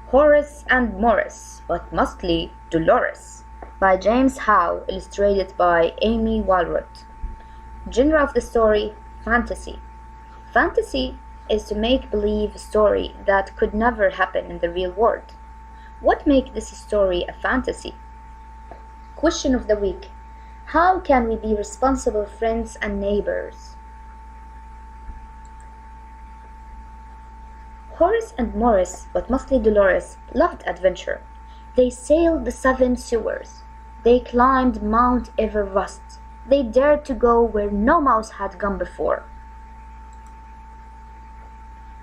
Horace and Morris, but mostly Dolores, by James Howe, illustrated by Amy Walrott. Genre of the story: fantasy. Fantasy is to make believe story that could never happen in the real world. What makes this story a fantasy? Question of the week: how can we be responsible friends and neighbors? Horace and Morris, but mostly Dolores, loved adventure. They sailed the seven seas. They climbed Mount Everest. They dared to go where no mouse had gone before.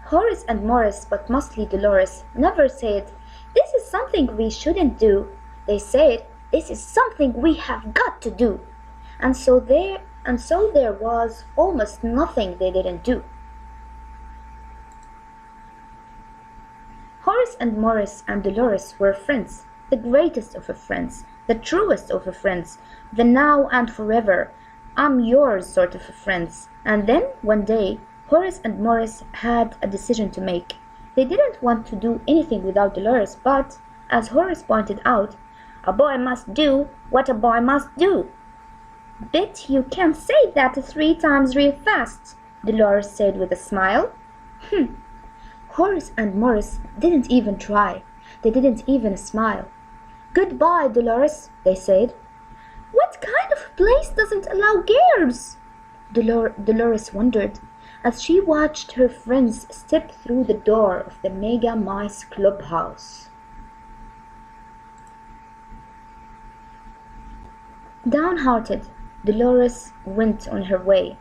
Horace and Morris, but mostly Dolores, never said, "This is something we shouldn't do." They said, "This is something we have got to do." And so there was almost nothing they didn't do. Horace and Morris and Dolores were friends, the greatest of friends, the truest of friends, the now and forever, I'm yours sort of friends. And then, one day, Horace and Morris had a decision to make. They didn't want to do anything without Dolores, but, as Horace pointed out, a boy must do what a boy must do. "Bet you can't say that 3 times real fast," Dolores said with a smile. Horace and Morris didn't even try. They didn't even smile. "Goodbye, Dolores," they said. "What kind of place doesn't allow girls?" Dolores wondered as she watched her friends step through the door of the Mega Mice Clubhouse. Downhearted, Dolores went on her way.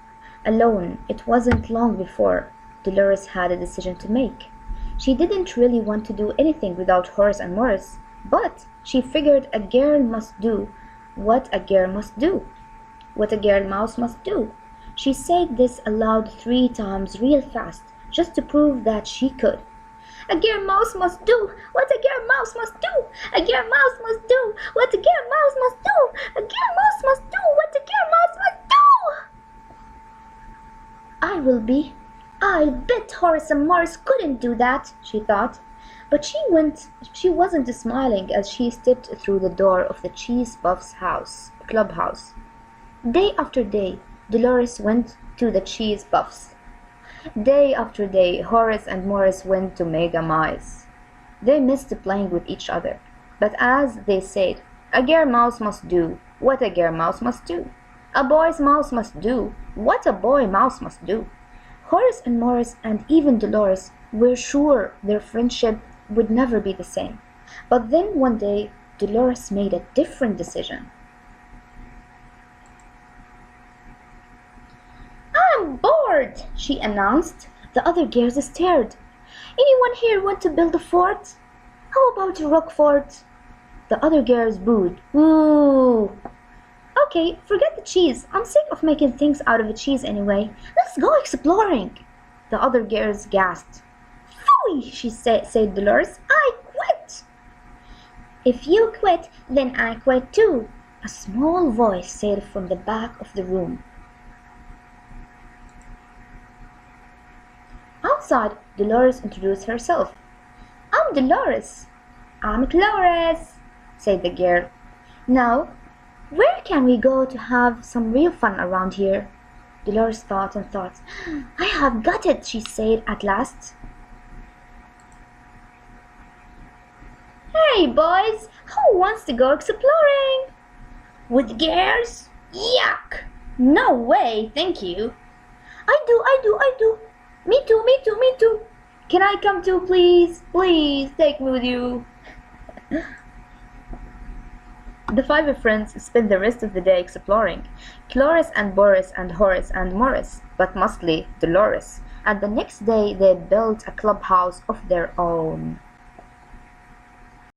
Alone, it wasn't long before Dolores had a decision to make. She didn't really want to do anything without Horace and Morris, but she figured a girl must do what a girl must do, what a girl mouse must do. She said this aloud 3 times real fast, just to prove that she could. "A girl mouse must do what a girl mouse must do. A girl mouse must do what a girl mouse must do. A girl mouse must do what a girl mouse must do." I bet Horace and Morris couldn't do that, she thought. But she wasn't smiling as she stepped through the door of the Cheese Puffs clubhouse. Day after day, Dolores went to the Cheese Puffs. Day after day, Horace and Morris went to Mega Mice. They missed playing with each other. But as they said, a girl mouse must do what a girl mouse must do. A boy's mouse must do what a boy mouse must do. Horace and Morris and even Dolores were sure their friendship would never be the same. But then one day, Dolores made a different decision. "I'm bored," she announced. The other girls stared. "Anyone here want to build a fort? How about a rock fort?" The other girls booed. "Ooh. Okay, forget the cheese. I'm sick of making things out of the cheese anyway. Let's go exploring." The other girls gasped. "Phooey," said Dolores. "I quit." "If you quit, then I quit too," a small voice said from the back of the room. Outside, Dolores introduced herself. "I'm Dolores." "I'm Dolores," said the girl. "Now, where can we go to have some real fun around here?" Dolores thought and thought. "I have got it," she said at last. "Hey boys, who wants to go exploring?" "With girls? Yuck! No way, thank you." I do. Me too. Can I come too, please? Please, take me with you." The 5 friends spent the rest of the day exploring. Dolores and Boris and Horace and Morris, but mostly Dolores. And the next day they built a clubhouse of their own.